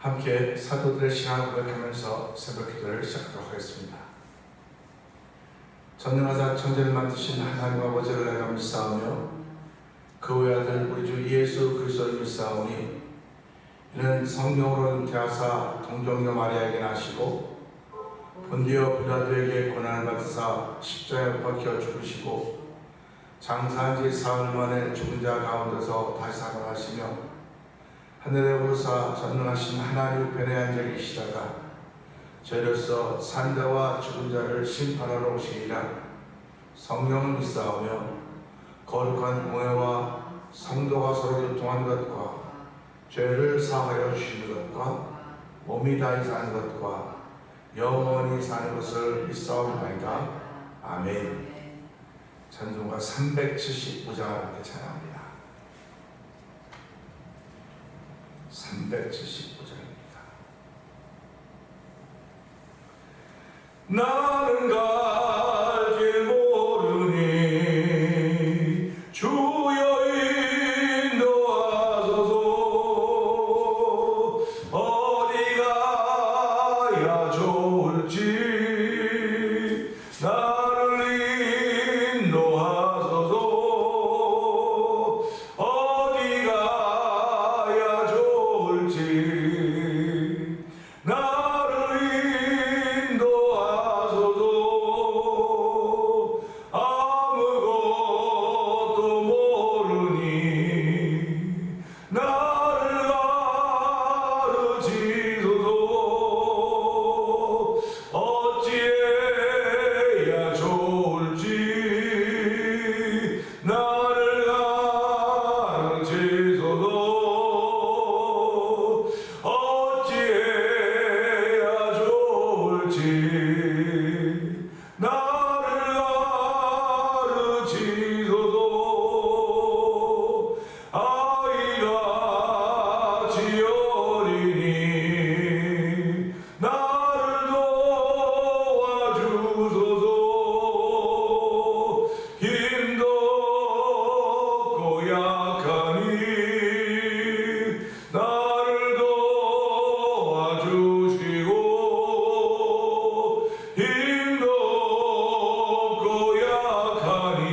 함께 사도들의 신앙을 고백하면서 새벽 기도를 시작하도록 하겠습니다. 전능하사 천지를 만드신 하나님 아버지를 내가 믿사오며 그 외아들 우리 주 예수 그리스도를 믿사오니 이는 성령으로 잉태하사 동정녀 마리아에게 나시고 본디오 빌라도에게 고난을 받으사 십자가에 못 박혀 죽으시고 장사한 지 사흘 만에 죽은 자 가운데서 다시 살아나시며 하늘에 오르사 전능하신 하나님 우편에 앉아 계시다가 저희로서 산자와 죽은 자를 심판하러 오시리라. 성령을 믿사오며 거룩한 공회와 성도가 서로 교통하는 것과 죄를 사하여 주시는 것과 몸이 다히 사는 것과 영원히 사는 것을 믿사옵나이다. 아멘. 찬송가 375장을 함께 찬양합니다. 375장입니다. 나는 갈 길 모르니 주여 인도하소서. 어디 가야 좋을지 나를 인도하소서. 어디 가야 좋을지 나를 인도하소서. 아무것도 모르니 나를 가르치소서. 어찌해야 좋을지 나를 가르치소서. 어찌해야 좋을지 나를 가르치소서. 아이가 지어리니 나를 도와주소서. 힘도 없고 약하니 나를 도와주시고 힘도 없고 약하니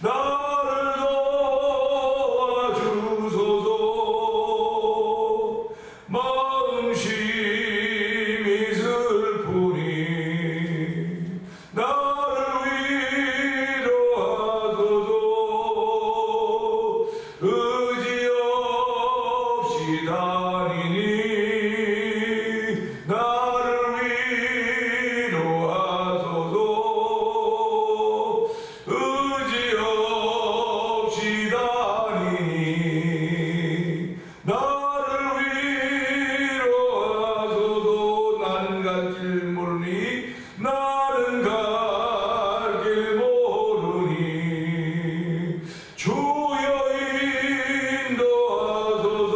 나를 도와주소서. 마음심이 슬프니 나를 위로하소서. 의지 없이 다니니 나를 위로하소서. 의지 없이 다니니 나를 위로하소서. 나는 갈 길 모르니 나는 갈 길 모르니 주여 인도하소서.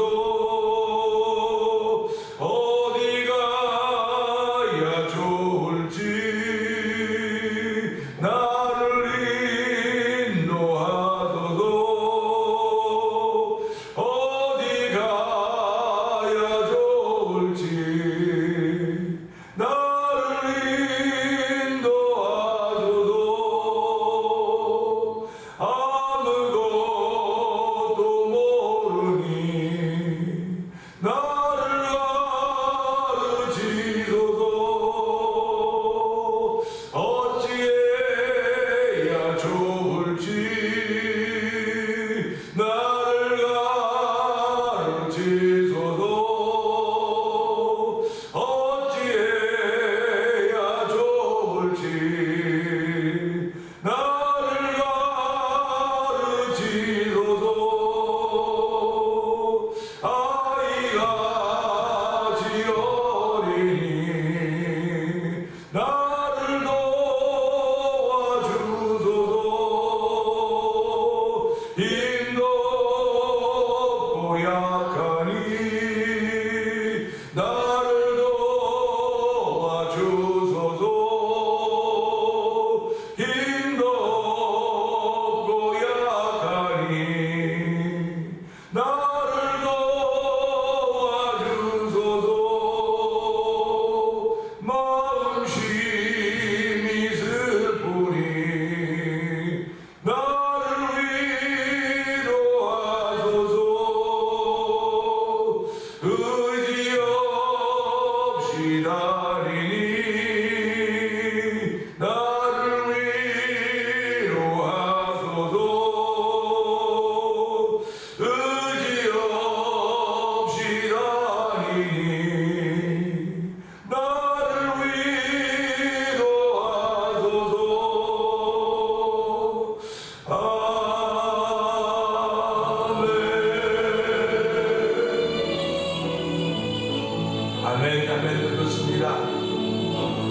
아멘, 아멘. 그렇습니다.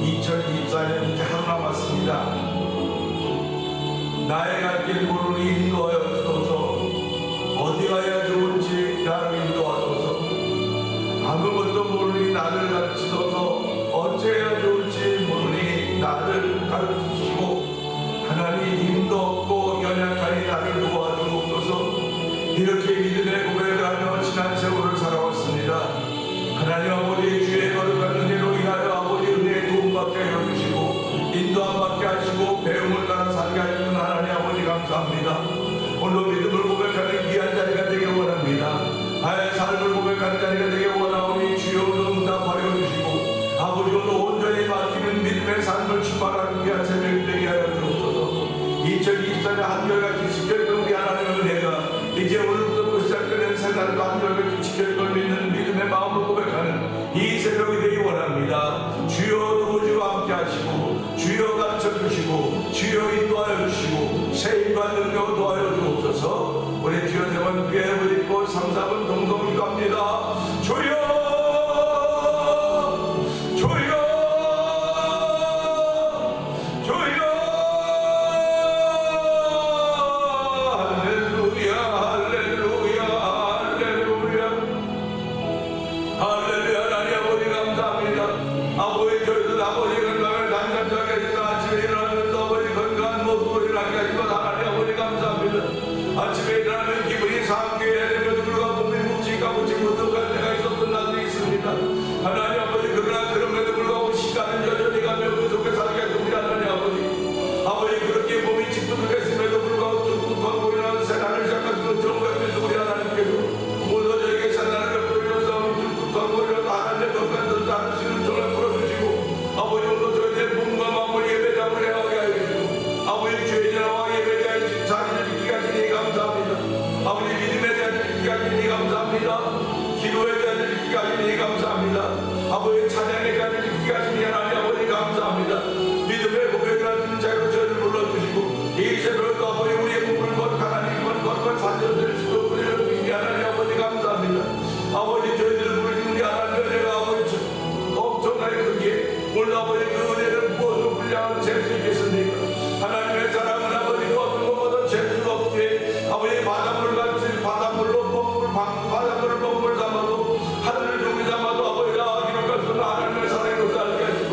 2024년 이제 하루 남았습니다. 나의 갈 길 모르니 인도하여 주소서. 어디 가야 좋을지 나를 인도하소서. 아무것도 모르니 나를 가르치소서. 어찌해야 좋을지 모르니 나를 가르치시고 하나님 힘도 없고 연약하니 나를 도와주옵소서. 이렇게 믿음의 고백을 하며 지난 세월을 살아왔습니다. 하나님 아버지 주의 거룩한 은혜로 인하여 아버지 은혜의 도움받게 해주시고 인도함 받게 하시고 배움을 따라 살게 하시는 하나님 아버지 감사합니다. 오늘 믿음을 고백하는 귀한 자리가 되길 원합니다. 나의 삶을 고백하는 자리가 되길 원하오니 주여 응답하여 주시고 아버지 오늘 온전히 맡기는 믿음의 삶을 출발하는 귀한 새벽 되게 하여 주옵소서. 2024년 한결같이 지켜있던 우리 하나님의 은혜가 이제 오늘부터 시작되는 새날도 한결같이 지켜있걸 믿는 믿음의 마음을 고백하는 이 새벽이 되기 원합니다. 주여 도와주시고 함께 하시고 주여 가르쳐주시고 주여 인도하여 주시고 세임과 능력을 도와여 주옵소서. 우리 주여 세번 귀에 부딪고 3, 4분 동동이 갑니다. 주여 아침에 일어나면 기분이 상쾌해야 됨에도 불구하고 몸이 묵직하고 못할 때가 있었던 날도 있습니다. 하나님 아버지 그러나 그럼에도 불구하고 시간은 여전히 가며 그 속에 살게 해줍니다. 하나님 아버지 그렇게 몸이 찌뿌둥했음에도 불구하고 뚝뚝하고 일어나는 새날을 시작하시는 정부에서 우리 하나님께서 모두 저에게 새날을 베풀어주셔서 뚝뚝하고 일어나서 하나님의 덕간도 따를 수 있는 정을 풀어주시고 아버지 오늘 저희의 몸과 마음을 예배장을 해하게 하시고 아버지 죄인과 예배자의 자리를 지키게 하시니 감사합니다. 아버지 믿음에 대한 지키게 하시니 감사합니다. 기도에 대한 지키게 하시니 감사합니다. 아버지 찬양에 대한 지키게 하시니 하나님 아버지 감사합니다. 믿음의 고백을 하시는 자로 저희를 불러주시고 이 새벽에도 아버지 우리의 몸을 거룩한 하나님을 거룩한 사절될 수도 우리를 믿게 하나님 아버지 감사합니다. 아버지 저희들을 부르신 우리 하나님 은혜가 아버지 엄청나게 크기에 오늘 아버지 그 은혜를 무엇으로 분량을 잴 수 있겠습니까? 하나님의 사랑은 아버지 어떤 것보다 잴 수가 없기에 아버지 바닷물같이 바닷물을 뻥물 삼아도 하늘을 종이 삼아도 아버지가 기록할 수 없는 하나님의 사랑으로 살게 하시고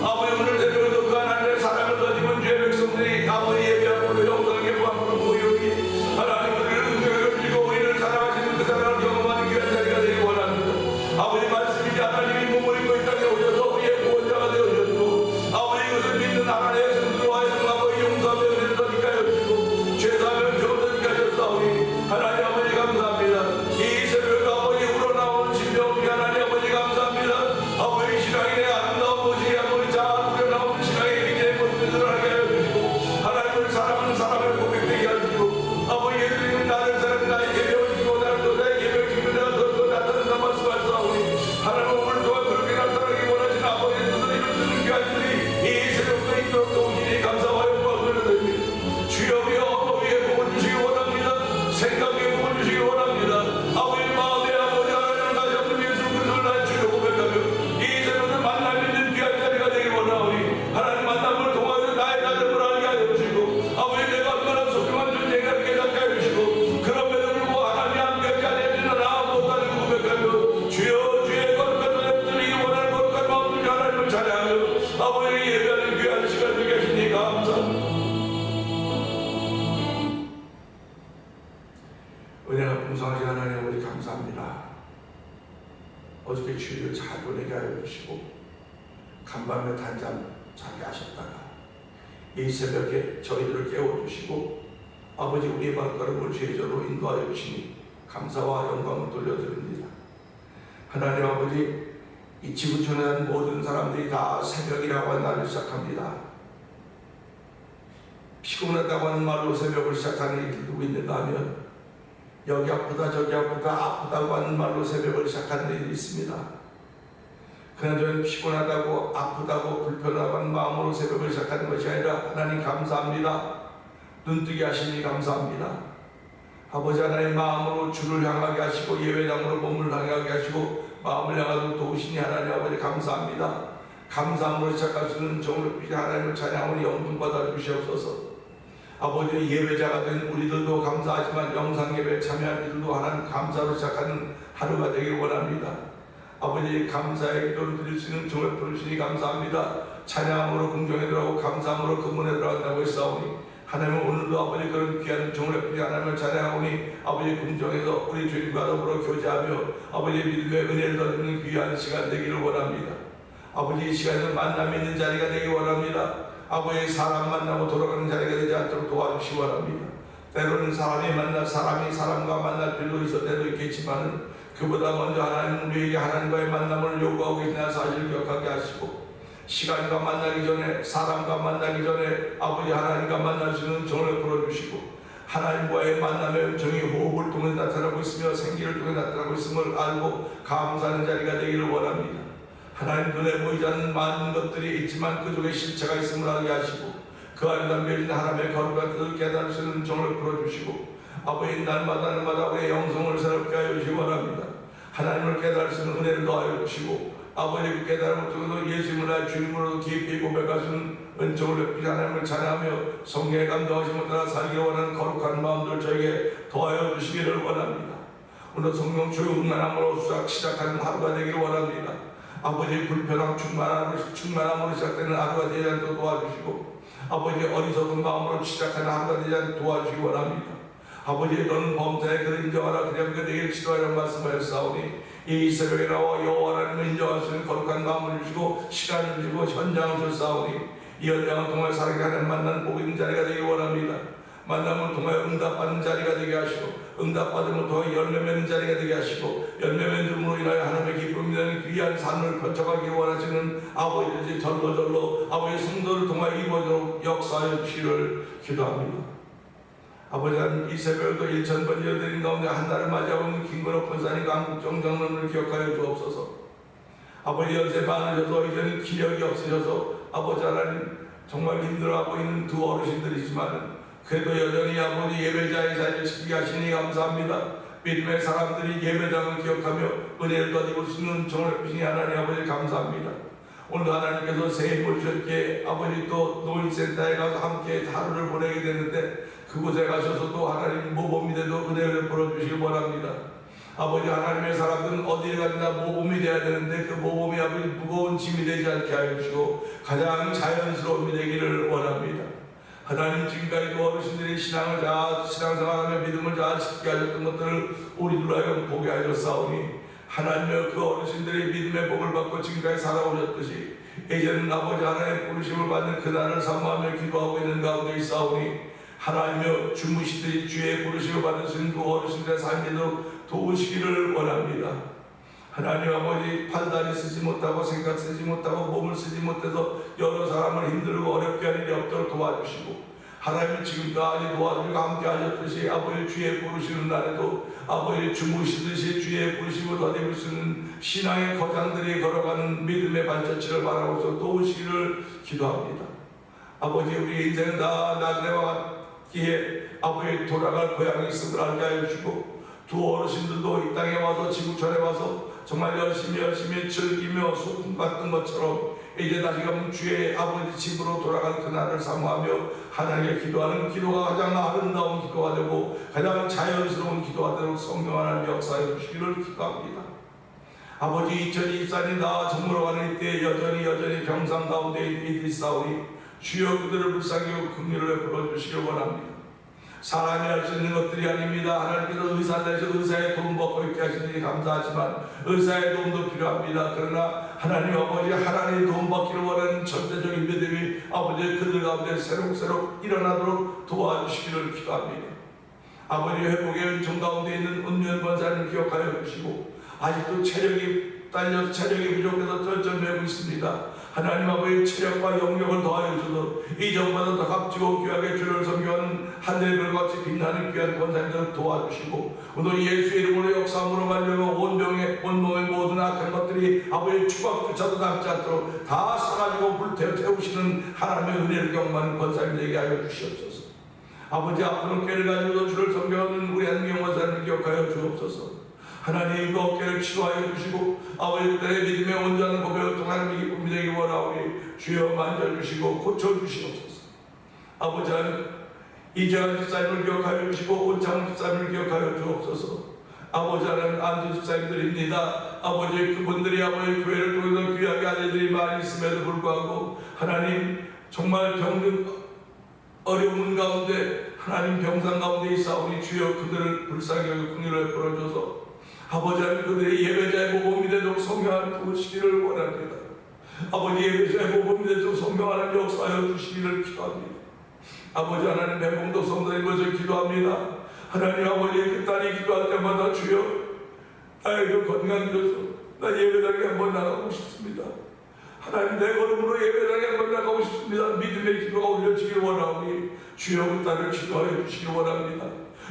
아버지 오늘 새벽에도 그 하나님의 사랑을 가지고 주의 백성들이 아버지 예배하고 영광의 무함으로 모이오니 하나님 우리를 은혜를 주시고 우리를 사랑하시는 그 사랑을 경험하는 귀한 자리가 되기 원합니다. 아버지 말씀이지 하나님이 몸을 입고 이 땅에 오셔서 우리의 구원자가 되어주셨고 아버지 이것을 믿는 하나님의 성도로 하여금 아버지 용서하며 은혜를 더니까 해주시고 죄사하면 저어더니까 하셨사오니 하나님 아버지 감사합니다. 이 새벽에 아버지 우러나오는 심령 우리 하나님 아버지 감사합니다. 아버지 신앙인의 아름다운 모습이 아버지 잘 우러나오는 신앙의 믿음의 모습을 드러나게 해주시고 하나님을 사랑하는 사람을 고백되게 하시고 아버지 예수님 나를 사랑 나의 예배를 지고 나를 또 나의 예배를 지고 내가 더 나타난다 말씀하시오니 하나님 오늘 또한 그렇게 나타나기 원하시는 아버지의 뜻을 이룰 수 있는 귀한 이 새벽도 있도록 도우시니 감사와 영광을 드립니다. 주여 위에 복을 주시기 원합니다. 생각에 복을 주시기 원합니다. 아버지 마음에 아버지 하나님을 다시 한번 예수 그리스도를 나의 주여 고백하며 이 새벽을 만남 있는 귀한 자리가 되기 원하오니 하나님 만남을 통하여 나의 나름을 알게 하여 주시고 아버지 내가 얼마나 소중한 존재가 깨닫게 하여 주시고 그럼에도 불구하고 하나님 함께하지 않으시는 나 못하는 고백하며 주여 주의 거룩한 은혜를 드리기 원하는 거룩한 마음으로 하나님을 찬양하며 아버지 예배하는 귀한 시간 되게 하시니 감사합니다. 은혜가 풍성하신 하나님 아버지 감사합니다. 어저께 주일을 잘 보내게 하여 주시고 간밤에 단잠 자게 하셨다가 이 새벽에 저희들을 깨워주시고 아버지 우리의 발걸음을 죄저로 인도하여 주시니 감사와 영광을 돌려드립니다. 하나님 아버지 이 지구촌에 한 모든 사람들이 다 새벽이라고 하는 날을 시작합니다. 피곤하다고 하는 말로 새벽을 시작하는 일이 누구 있는가 하면 여기 아프다 저기 아프다고 하는 말로 새벽을 시작하는 일이 있습니다. 그러나 저는 피곤하다고 아프다고 불편하다고 하는 마음으로 새벽을 시작하는 것이 아니라 하나님 감사합니다. 눈뜨게 하시니 감사합니다. 아버지 하나님 마음으로 주를 향하게 하시고 예배당으로 몸을 향하게 하시고 마음을 향하여 도우시니 하나님 아버지 감사합니다. 감사함으로 시작할 수 있는 종을 비지 하나님을 찬양하니 영광 받아 주시옵소서. 아버지 예배자가 된 우리들도 감사하지만 영상 예배에 참여한 이들도 하나님 감사로 시작하는 하루가 되길 원합니다. 아버지 감사의 기도를 드릴 수 있는 종을 부르시니 감사합니다. 찬양으로 긍정에 들어가고 감사함으로 근문에 들어간다고 했사오니 하나님은 오늘도 아버지 그런 귀한 종을 부르시 하나님을 찬양하오니 아버지 긍정에서 우리 주님과 더불어 교제하며 아버지 믿음의 은혜를 얻는 귀한 시간 되기를 원합니다. 아버지 이 시간에는 만남이 있는 자리가 되기 원합니다. 아버지 사람 만나고 돌아가는 자리가 되지 않도록 도와주시기 원합니다. 때로는 사람이 사람과 만날 필요도 있을 때도 있겠지만 그보다 먼저 하나님 우리에게 하나님과의 만남을 요구하고 있는 사실을 기억하게 하시고 시간과 만나기 전에 사람과 만나기 전에 아버지 하나님과 만날 수 있는 정을 풀어주시고 하나님과의 만남의 음성이 호흡을 통해 나타나고 있으며 생기를 통해 나타나고 있음을 알고 감사하는 자리가 되기를 원합니다. 하나님 눈에 보이지 않는 많은 것들이 있지만 그 속에 실체가 있음을 알게 하시고 그 안에 담겨있는 하나님의 거룩한 뜻을 깨달을 수 있는 정을 풀어주시고 아버지 날마다 우리의 영성을 새롭게 하여 주시기 원합니다. 하나님을 깨달을 수 있는 은혜를 더하여 주시고 아버지 그 깨달음을 통해서 예수님을 나의 주님으로 깊이 고백할 수 있는 은총을 베푸시 하나님을 찬양하며 성령의 감동하심을 따라 살기 원하는 거룩한 마음들 저에게 더하여 주시기를 원합니다. 오늘 성령 조용만함으로 시작하는 하루가 되기를 원합니다. 아버지 불편함 충만함으로 시작되는 하루가 되지 않도록 도와주시고 아버지 어리석은 마음으로 시작하는 하루가 되지 않도록 도와주시기 원합니다. 아버지 너는 범사에 그를 인정하라 그냥 그에게 치료하라는 말씀하였사오니 이 새벽에 나와 여호와 하나님을 인정할 수 있는 거룩한 마음을 주시고 시간을 주시고 현장을 주사오니 이 현장을 통해 살아가게 하는 만나는 복 있는 자리가 되기 원합니다. 만남을 통해 응답받는 자리가 되게 하시고 응답받음을 통해 열매 맺는 자리가 되게 하시고 열매 맺음으로 인하여 하나님의 기쁨이 되는 귀한 삶을 펼쳐가기 원하시는 아버지 절로 아버지 성도를 통해 이루어지도록 역사하여 주시기를 기도합니다. 아버지 하나님 이 새벽에도 1000번 여드린 가운데 한날을 맞이하고 있는 김건호 권사님과 한국정 장로를 기억하여 주옵소서. 아버지 연세 많으셔서 이제는 기력이 없으셔서 아버지 하나님 정말 힘들어하고 있는 두 어르신들이지만 그래도 여전히 아버지 예배자의 자리를 지키게 하시니 감사합니다. 믿음의 사람들이 예배장을 기억하며 은혜를 거두고 쓰는 종을 주시니 하나님 아버지 감사합니다. 오늘 하나님께서 새 힘을 주셨기에 아버지 또 노인센터에 가서 함께 하루를 보내게 됐는데 그곳에 가셔서도 하나님 모범이 되도 은혜를 베풀어주시기 원합니다. 아버지 하나님의 사람들은 어디에 가나 모범이 되어야 되는데 그 모범이 아버지 무거운 짐이 되지 않게 하여 주시고 가장 자연스러움이 되기를 원합니다. 하나님 지금까지도 어르신들이 신앙생활하며 믿음을 잘 지키게 하셨던 것들을 우리들 하여금 보게 하셨사오니 하나님의 그 어르신들이 믿음의 복을 받고 지금까지 살아오셨듯이 이제는 아버지 하나님의 부르심을 받는 그날을 사모하며 기도하고 있는 가운데 있사오니 하나님여 주무시듯이 주의 부르심을 받을 수 있는 그 어르신들의 삶에도 도우시기를 원합니다. 하나님 아버지 판단이 쓰지 못하고 생각 쓰지 못하고 몸을 쓰지 못해서 여러 사람을 힘들고 어렵게 할 일이 없도록 도와주시고 하나님은 지금까지 도와주시고 함께 하셨듯이 아버지 주의 부르시는 날에도 아버지 주무시듯이 주의 부르심을 더입을 수 있는 신앙의 거장들이 걸어가는 믿음의 발자취를 바라보면서 도우시기를 기도합니다. 아버지 우리 인생은 다 낙내와 같기에 아버지 돌아갈 고향이 있음을 알게 하여 주시고 두 어르신들도 이 땅에 와서 지구촌에 와서 정말 열심히 즐기며 소금 같은 것처럼 이제 다시금 주의 아버지 집으로 돌아갈 그날을 사모하며 하나님께 기도하는 기도가 가장 아름다운 기도가 되고 가장 자연스러운 기도가 되도록 성령 하나님 역사해 주시기를 기도합니다. 아버지 2024년 다 저물어가는 이때 여전히 병상 가운데 있사오니 주여 그들을 불쌍히 긍휼을 베풀어 주시길 원합니다. 사람이 할 수 있는 것들이 아닙니다. 하나님께서 의사를 내서 의사의 돈 받고 있게 하시니 감사하지만 의사의 도움도 필요합니다. 그러나 하나님 아버지 하나님의 돈 받기를 원하는 절대적인 믿음이 아버지 그들 가운데 새록새록 일어나도록 도와주시기를 기도합니다. 아버지 회복의 은총 가운데 있는 은연 권사님을 기억하여 주시고 아직도 체력이 딸려서 체력이 부족해서 쩔쩔매고 있습니다. 하나님 아버지의 체력과 영역을 더하여 주셔서 이전보다 더 값지고 귀하게 주를 섬기는 하늘별같이 빛나는 귀한 권사님들을 도와주시고 오늘 예수의 이름으로 역사함으로 말미암아 온몸의 모든 악한 것들이 아버지의 추박조차도 남지 않도록 다 사가지고 불태우시는 하나님의 은혜를 경험하는 권사님들에게 하여 주시옵소서. 아버지 아픈 어깨를 가지고 주를 섬겨하는 우리 한경 권사님을 기억하여 주옵소서. 하나님 그 어깨를 치료하여 주시고 아버지 그들의 믿음의 온전한 고백을 통한 기쁨이 되기 원하오니 주여 만져주시고 고쳐주시옵소서. 아버지 하나님 이재환 집사님을 기억하여 주시고 온창훈 집사님을 기억하여 주옵소서. 아버지 하나님 안수 집사님들입니다. 아버지 그분들이 아버지 교회를 통해서 귀하게 아들들이 많이 있음에도 불구하고 하나님 정말 병든 어려운 가운데 하나님 병상 가운데 있사오니 주여 그들을 불쌍히 여겨 긍휼을 베풀어줘서 아버지 하나님 그들의 예배자의 모범이 되도록 성령하나님 부으시기를 원합니다. 아버지 예배자의 모범이 되도록 성령하나님 역사하여 주시기를 기도합니다. 아버지 하나님 배봉도 성도님 것을 기도합니다. 하나님 아버지 그 딸이 기도할 때마다 주여 나에게 건강 줘서 나 예배당에 한번 나가고 싶습니다. 하나님 내 걸음으로 예배당에 한번 나가고 싶습니다. 믿음의 기도가 올려지길 원하오니 주여 그 딸을 치료하여 주시길 원합니다.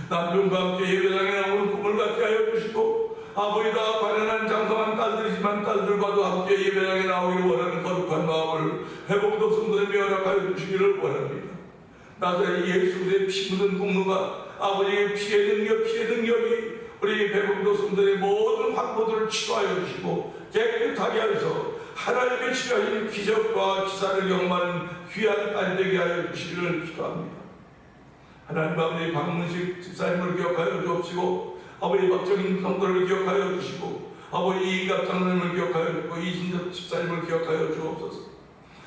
남편과 함께 예배당에 나오는 꿈을 갖게 하여 주시고 아버지 다 가난한 장성한 딸들이지만 딸들과도 함께 예배당에 나오기를 원하는 거룩한 마음을 회복도 성도님이 허락하여 주시기를 원합니다. 나자리 예수의 피 묻은 국무가 아버지의 피의 능력이 우리 배봉도 성도의 모든 환부들을 치료하여 주시고 깨끗하게 하여서 하나님의 치료하신 기적과 기사를 경험하는 귀한 딸 되게 하여 주시기를 기도합니다. 하나님 아버지 박문식 집사님을 기억하여 주옵시고 아버지 박정인 성도를 기억하여 주시고 아버지 이인갑 장로님을 기억하여 주시고 이진섭 집사님을 기억하여 주옵소서.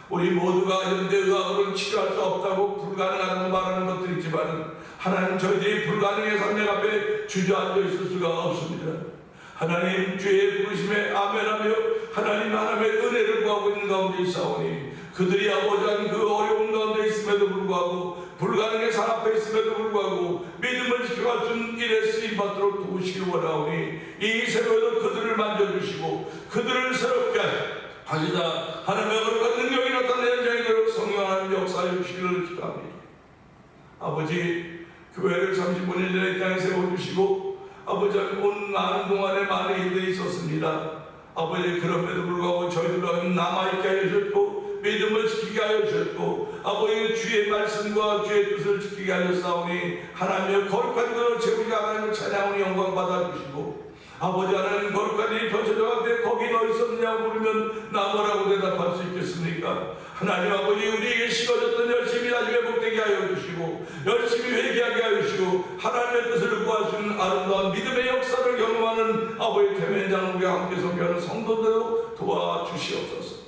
우리 모두가 현대의학으로는 치료할 수 없다고 불가능하다고 말하는 것들이 있지만 하나님 저희들이 불가능의 산맥 앞에 주저앉아 있을 수가 없습니다. 하나님 주의 부르심에 아멘하며 하나님의 은혜를 구하고 있는 가운데 있사오니 그들이 아버지 한 그 어려운 가운데 있음에도 불구하고 불가능의 산 앞에 있음에도 불구하고 믿음을 지켜갈 수 있는 일에 쓰임받도록 도우시기 원하오니 이 새로에도 그들을 만져주시고 그들을 새롭게 하시다 하나님의 거룩한 능력이 나타나는 현장이 되도록 성령 하나님 역사해 주시기를 기도합니다. 아버지 교회를 35년 전에 이 땅에 세워주시고 아버지 온 나는 동안에 많은 일들이 있었습니다. 아버지 그럼에도 불구하고 저희들은 남아있게 하여 주셨고 믿음을 지키게 하여 주셨고 아버지 주의 말씀과 주의 뜻을 지키게 하셨사오니 하나님의 거룩한 것을 제우자 하나님을 찬양하는 영광 받아주시고 아버지 하나님 거룩한 일이 펼쳐져가는데 거기 너 있었느냐고 물으면 나 뭐라고 대답할 수 있겠습니까? 하나님 아버지 우리에게 식어졌던 열심히 다시 회복되게 하여 주시고 열심히 회개하게 하여 주시고 하나님의 뜻을 구할 수 있는 아름다운 믿음의 역사를 경험하는 아버지 태면장로와 함께 섬기는 성도들로 도와주시옵소서.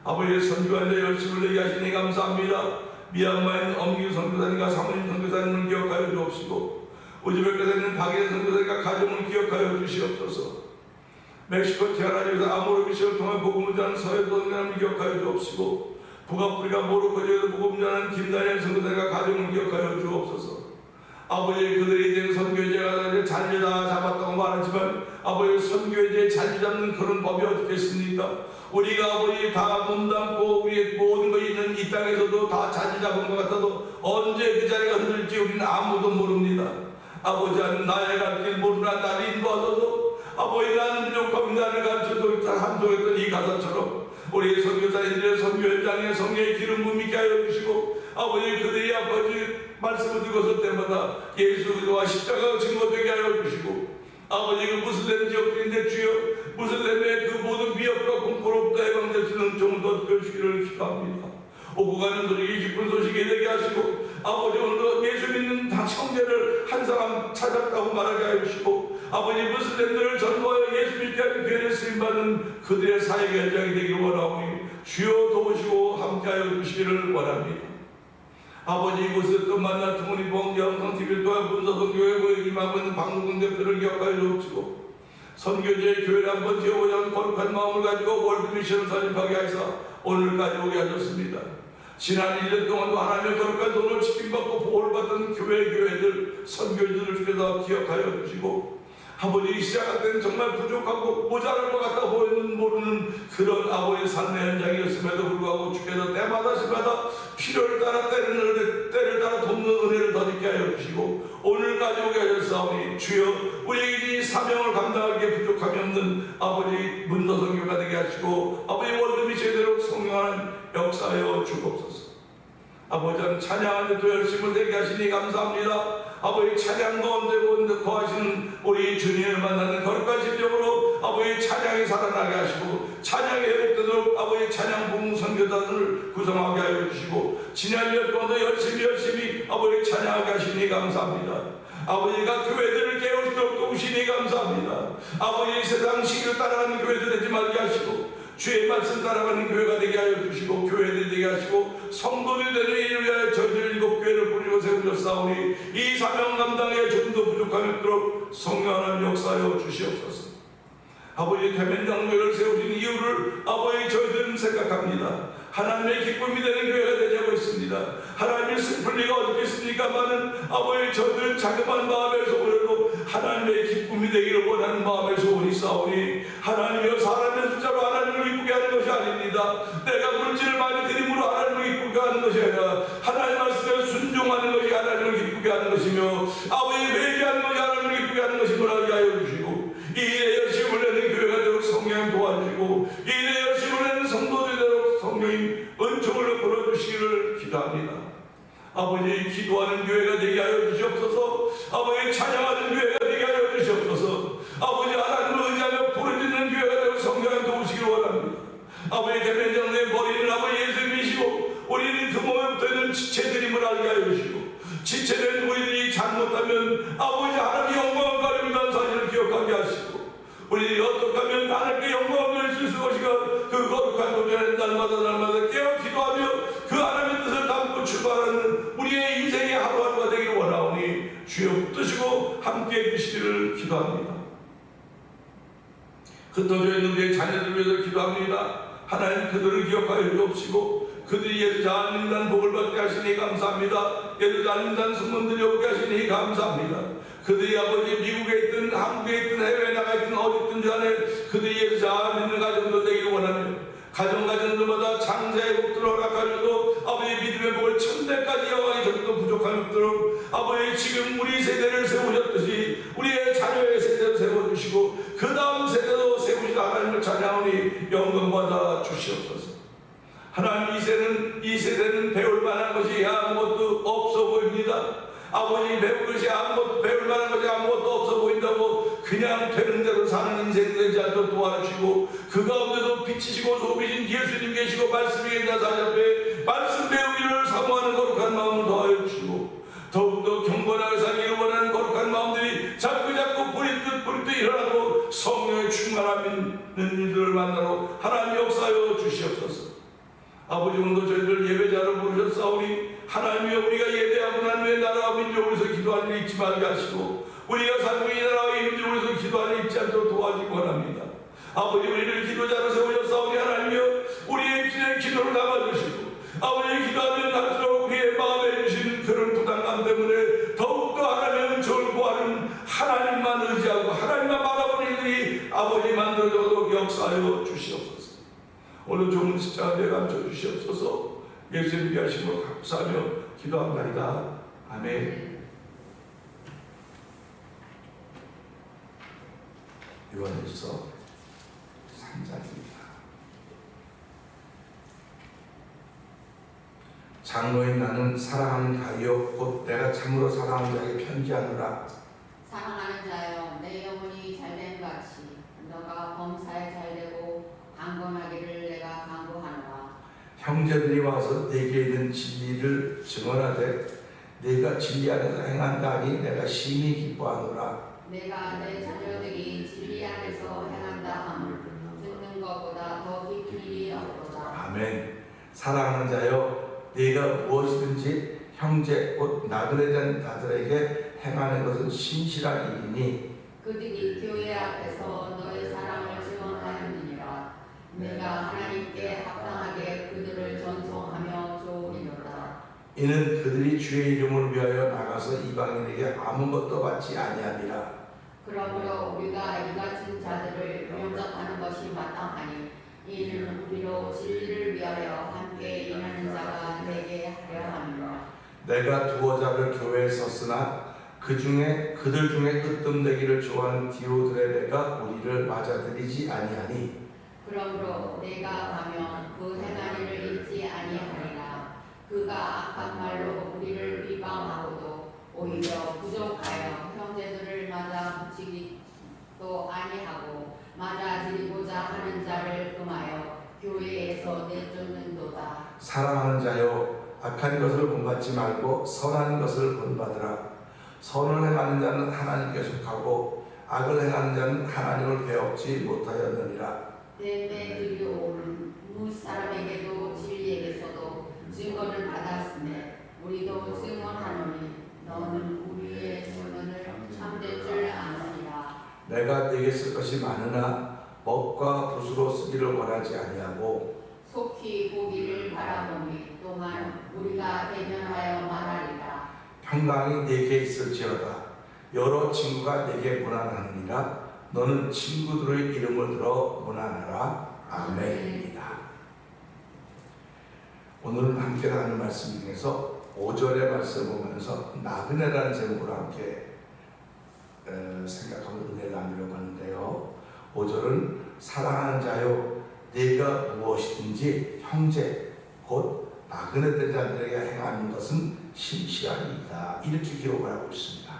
아버지의 선교하는데 열심을 내게 하시니 감사합니다. 미얀마인 엄기우 선교사님과 사모님 선교사님을 기억하여 주옵시고 우즈베크에 있는 박예선 선교사님과 가정을 기억하여 주시옵소서. 멕시코 테라리에서 아모르비시를 통해 복음을 전하는 서해 선교사님을 기억하여 주옵시고 북아프리카 모로코지에서 복음을 전하는 김다니엘 선교사님과 가정을 기억하여 주옵소서. 아버지 그들이 이제 선교제가 자리를 다 잡았다고 말하지만 아버지 선교제에 자리 잡는 그런 법이 어떻겠습니까? 우리가 아버지 다 몸담고 우리의 모든 것이 있는 이 땅에서도 다 자리 잡은 것 같아도 언제 그 자리가 흔들릴지 우리는 아무도 모릅니다. 아버지 나의 갈 길 모르나 나를 인도하소서. 아버지 나는 부족하면 나를 가르쳐도 함송했던 이 가사처럼 우리 선교사님들의 선교 현장에 성령의 기름 부음있게 하여 주시고 아버지 그들이 아버지 말씀을 듣고서 때마다 예수 그리스도와 십자가가 증거되게 하여 주시고 아버지 그 무슬림 지역들인데 주여 무슬림의 그 모든 위협과 공포로부터 해방될 수 있는 종을 더 주시기를 기도합니다. 오고 가는 소식이 기쁜 소식이 되게 하시고 아버지 오늘도 예수 믿는 형제를 한 사람 찾았다고 말하게 하여 주시고 아버지 무슬림들을 전도하여 예수 믿게 하는 교회를 쓰임받는 그들의 사역의 현장이 되기를 원하오니 주여 도우시고 함께하여 주시기를 원합니다. 아버지 이곳에 또 만나 두문이 봉영성TV를 통한 문서선교회 임하고 있는 박문근 대표를 기억하여 주옵시고 선교제의 교회를 한번 지어보자 하는 거룩한 마음을 가지고 월드미션을 설립하게 하셔서 오늘까지 오게 하셨습니다. 지난 1년 동안도 하나님의 거룩한 손을 지킴받고 보호를 받던 교회들 선교지들을 주께서 기억하여 주시고 아버지 시작할 때는 정말 부족하고 모자랄 것 같아 모르는 그런 아버지의 삶의 현장이었음에도 불구하고 주께서 때마다 시마다 필요를 따라 때를 따라 돕는 은혜를 더 있게 하여 주시고 오늘까지 오게 하셨사오니 주여 우리에게 이 사명을 감당하기에 부족함이 없는 아버지 문서선교가 되게 하시고 아버지 월드미션대로 성령하는 역사하여 주옵소서. 아버지 찬양하는 또 열심을 되게 하시니 감사합니다. 아버지 찬양 가운데 거하시는 우리 주님을 만나는 거룩한 심령으로 아버지 찬양이 살아나게 하시고 찬양이 회복되도록 아버지 찬양 부흥 선교단을 구성하게 하여 주시고 지난 1년 동안도 열심히 아버지 찬양하게 하시니 감사합니다. 아버지가 교회들을 깨우치도록 도우시니 감사합니다. 아버지 세상 시기를 따라가는 교회들 되지 말게 하시고 주의 말씀 따라가는 교회가 되게 하여 주시고 교회들이 되게 하시고 성도들이 되는 일을 위하여 저희들 7교회를 꾸리고 세우셨사오니 이 사명 감당에 좀더 부족함이 없도록 성령 하나님 역사하여 주시옵소서. 아버지 대면장로를 세우신 이유를 아버지 저희들은 생각합니다. 하나님의 기쁨이 되는 교회가 되자고 있습니다. 하나님의 슬플 리가 어디 있습니까마는 아버지 저희들 자그마한 마음의 소원으로 하나님의 기쁨이 되기를 원하는 마음의 소원이 싸우니 하나님이여 사람의 숫자로 하나님을 기쁘게 하는 것이 아닙니다. 내가 물질을 많이 드림으로 하나님을 기쁘게 하는 것이 아니라 하나님 말씀에 순종하는 것이 하나님을 기쁘게 하는 것이며 아버지 회개하는 것이 하나님을 기쁘게 하는 것임을 알게 하여 주시고 이 일에 열심을 내는 교회가 되도록 성령 도와주시고 이 일에 열심을 내는 성도들이 되도록 성령님 은총을 베풀어주시기를 기도합니다. 아버지 기도하는 교회가 되게 하여 주시옵소서. 아버지 찬양하는 교회가 되게 하여 주시옵소서. 아버지 하나님을 의지하며 부르짖는 교회가 되도록 성령을 도우시기를 원합니다. 아버지 대면장로의 머리는 아버지 예수님이시고 우리는 그 몸에 붙어있는 지체들임을 알게 하여 주시고 지체된 우리들이 잘못하면 아버지 하나님의 영광을 가리는다는 사실을 기억하게 하시고 우리들이 어떻게 하면 하나님께 영광을 드릴 수 있을 것인가 그 거룩한 도전에 날마다 깨어 기도하며 그 하나님의 뜻을 담고 출발하는 우리의 인생의 하루하루가 되기를 원하오니 주여 붙드시고 함께해 주시기를 기도합니다. 흩어져 있는 우리의 자녀들 위해서 기도합니다. 하나님 그들을 기억하여 주옵시고 그들이 예루살렘단 복을 받게 하시니 감사합니다. 예루살렘단 성문들이 오게 하시니 감사합니다. 그들이 아버지 미국에 있든 한국에 있든 해외에 나가 있든 어디 있든 간에 그들이 예루살렘 있는 가정도 되기를 원하며 가정들마다 장자의 복들을 허락하셔도 아버지 믿음의 복을 천대까지 이어가기 저기도 부족함이 없도록 아버지 지금 우리 세대를 세우셨듯이 우리의 자녀의 세대를 세워주시고 그 다음 세대도 세우시고 하나님을 찬양하니 영광받아 주시옵소서. 하나님 이 세대는 배울 만한 것이 아무것도 없어 보입니다. 아버지 배울 것이 배울 만한 것이 아무것도 없어 보인다고 그냥 되는 대로 사는 인생 되지 않도록 도와주시고 그 가운데도 빛이시고 소비신 예수님 계시고 말씀이 계시다 사실 앞에 말씀 배우기를 사모하는 거룩한 마음을 더하여 주시고 더욱더 경건하게 살기를 원하는 거룩한 마음들이 자꾸 뿌리뜻 일어나고 성령의 충만함 있는 일들을 만나러 하나님 역사하여 주시옵소서. 아버지 오늘도 저희들 예배자로 부르셨사오니 하나님이여 우리가 예배하고 난 후에 나라와 민족을 위해서 기도하는 일 잊지 말게 하시고 우리가 살고 이 나라와 이 민족을 위해서 기도하는 일 잊지 않도록 도와주기 원합니다. 아버지 우리를 기도자로 세우셨사오니 하나님이여 우리의 기도를 담아주시고 아버지 기도하면 갈수록 우리의 마음에 주신 그런 부담감 때문에 더욱더 하나님의 은총을 구하는 하나님만 의지하고 하나님만 바라보는 일들이 아버지 만들어져도 역사하여 주시옵소서. 오늘 좋은 십자가 감춰 주시옵소서. 예수님 위하심으로 감사하며 기도합니다. 아멘. 요한일서 3장입니다. 장로인 나는 사랑하는 가이요 곧 내가 참으로 사랑하는 자에게 편지하노라. 사랑하는 자여 내 영혼이 잘됨 같이 너가 범사에 잘되고 강건하기를 내가 간구하노라. 형제들이 와서 내게 있는 진리를 증언하되 내가 진리 안에서 행한다니 내가 심히 기뻐하노라. 내가 내 자녀들이 진리 안에서 행한다 함을 듣는 것보다 더 기쁜 일이 없도다. 아멘. 사랑하는 자여 네가 무엇이든지 형제 곧 나그네된 자들에게 행하는 것은 신실한 일이니 그들이 교회 앞에서 너의 사랑을 증언하였느니라. 내가 하나님께 합당하게 그들을 전송하며 좋으리로다. 이는 그들이 주의 이름을 위하여 나가서 이방인에게 아무것도 받지 아니하니라. 그러므로 우리가 이 같은 자들을 용접하는 것이 마땅하니 이는 우리로 진리를 위하여 함께 일하는 자가 되게 하려 함이라. 내가 두어 자를 교회에 섰으나 그들 중에 으뜸되기를 좋아하는 디오드레베가 우리를 맞아들이지 아니하니 그러므로 내가 가면 그 행한 일을 잊지 아니하리라. 그가 악한 말로 우리를 비방하고도 오히려 부족하여 형제들을 맞아 붙이기도 아니하고 맞아들이고자 하는 자를 금하여 교회에서 내쫓는도다. 사랑하는 자여, 악한 것을 본받지 말고 선한 것을 본받으라. 선을 행하는 자는 하나님께 속하고 악을 행하는 자는 하나님을 배웠지 못하였느니라. 땜에 들려오는 무사람에게도 진리에게서도 증거를 받았으며 우리도 증언하노니 너는 우리의 증언을 참될 줄 아느니라. 내가 네게 쓸 것이 많으나 먹과 붓으로 쓰기를 원하지 아니하고 속히 보기를 바라보니 또한 우리가 대면하여 말하리라. 평강이 네게 있을지어다. 여러 친구가 네게 문안하느니라. 너는 친구들의 이름을 들어 문안하라. 아멘입니다. 오늘은 함께 나누는 말씀 중에서 5절의 말씀을 보면서 나그네라는 제목으로 함께 생각하고 은혜를 나누려고 하는데요. 5절은 사랑하는 자여, 네가 무엇이든지 형제 곧 나그네된 자들에게 행하는 것은 심시하니이다. 이렇게 기록을 하고 있습니다.